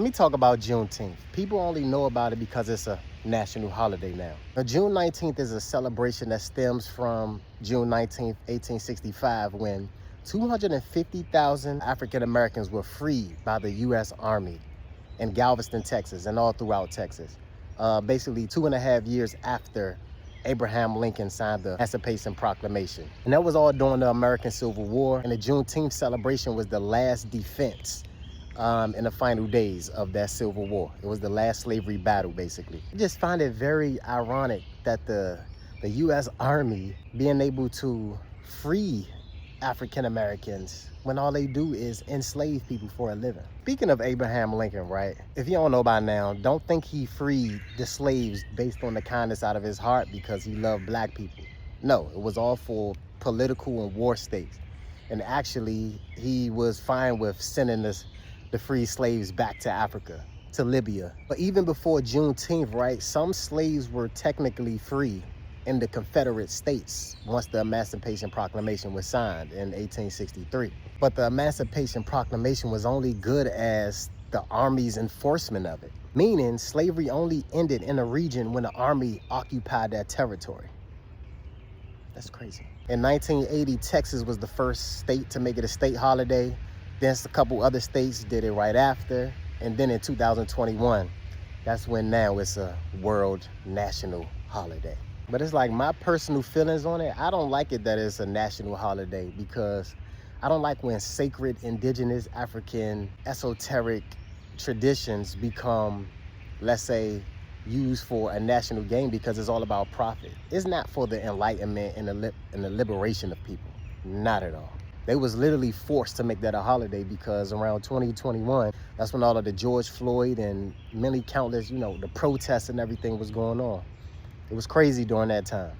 Let me talk about Juneteenth. People only know about it because it's a national holiday now. Now, June 19th is a celebration that stems from June 19th, 1865, when 250,000 African Americans were freed by the U.S. Army in Galveston, Texas, and all throughout Texas. Basically 2.5 years after Abraham Lincoln signed the Emancipation Proclamation. And that was all during the American Civil War, and the Juneteenth celebration was the last defense in the final days of that Civil War. It was the last slavery battle, basically. I just find it very ironic that the U.S. Army being able to free African Americans when all they do is enslave people for a living. Speaking of Abraham Lincoln, right? If you don't know by now, don't think he freed the slaves based on the kindness out of his heart because he loved black people. No, it was all for political and war states. And actually, he was fine with sending the free slaves back to Africa, to Libya. But even before Juneteenth, right, some slaves were technically free in the Confederate States once the Emancipation Proclamation was signed in 1863. But the Emancipation Proclamation was only good as the Army's enforcement of it, meaning slavery only ended in a region when the Army occupied that territory. That's crazy. In 1980, Texas was the first state to make it a state holiday. Then a couple other states did it right after. And then in 2021, that's when now it's a world national holiday. But it's like my personal feelings on it. I don't like it that it's a national holiday because I don't like when sacred, indigenous, African, esoteric traditions become, let's say, used for a national gain because it's all about profit. It's not for the enlightenment and the liberation of people. Not at all. They was literally forced to make that a holiday because around 2021, that's when all of the George Floyd and many countless, the protests and everything was going on. It was crazy during that time.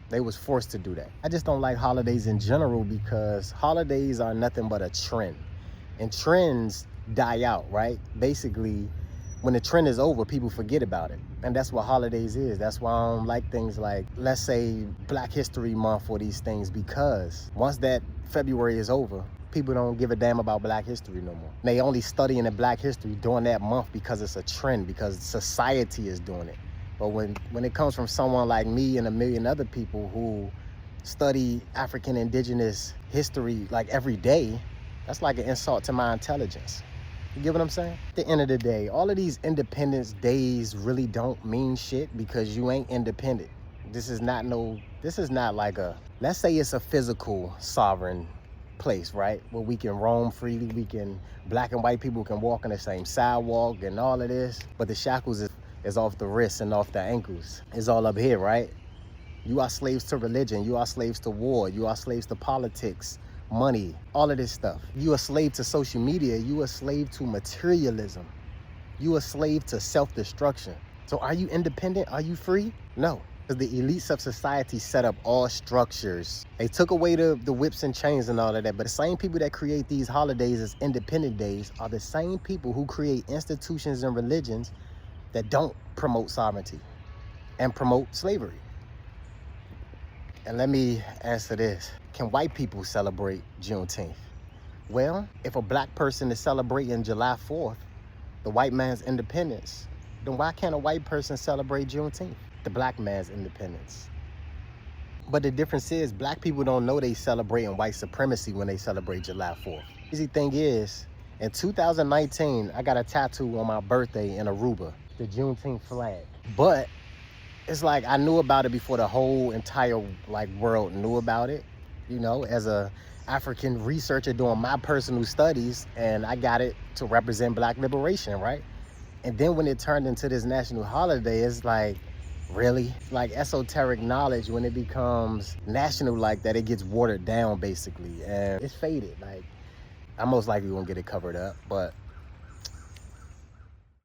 They was forced to do that. I just don't like holidays in general because holidays are nothing but a trend. And trends die out, right? Basically, when the trend is over, people forget about it. And that's what holidays is. That's why I don't like things like, let's say, Black History Month or these things, because once that February is over, people don't give a damn about Black history no more. They only studying the Black history during that month because it's a trend, because society is doing it. But when it comes from someone like me and a million other people who study African indigenous history like every day, that's like an insult to my intelligence. You get what I'm saying? At the end of the day, all of these independence days really don't mean shit because you ain't independent. This is not like let's say it's a physical sovereign place, right? Where we can roam freely, black and white people can walk on the same sidewalk and all of this, but the shackles is off the wrists and off the ankles. It's all up here, right? You are slaves to religion, you are slaves to war, you are slaves to politics, money, all of this stuff. You a slave to social media, you a slave to materialism. You a slave to self-destruction. So are you independent? Are you free? No. Because the elites of society set up all structures. They took away the whips and chains and all of that. But the same people that create these holidays as independent days are the same people who create institutions and religions that don't promote sovereignty and promote slavery. And let me answer this. Can white people celebrate Juneteenth? Well, if a black person is celebrating July 4th, the white man's independence, then why can't a white person celebrate Juneteenth, the black man's independence? But the difference is black people don't know they celebrating white supremacy when they celebrate July 4th. Easy thing is, in 2019, I got a tattoo on my birthday in Aruba, the Juneteenth flag. But it's like I knew about it before the whole entire world knew about it, as a African researcher doing my personal studies, and I got it to represent black liberation, right? And then when it turned into this national holiday, it's like, really? Like esoteric knowledge, when it becomes national like that, it gets watered down basically, and it's faded. Like, I most likely won't get it covered up, but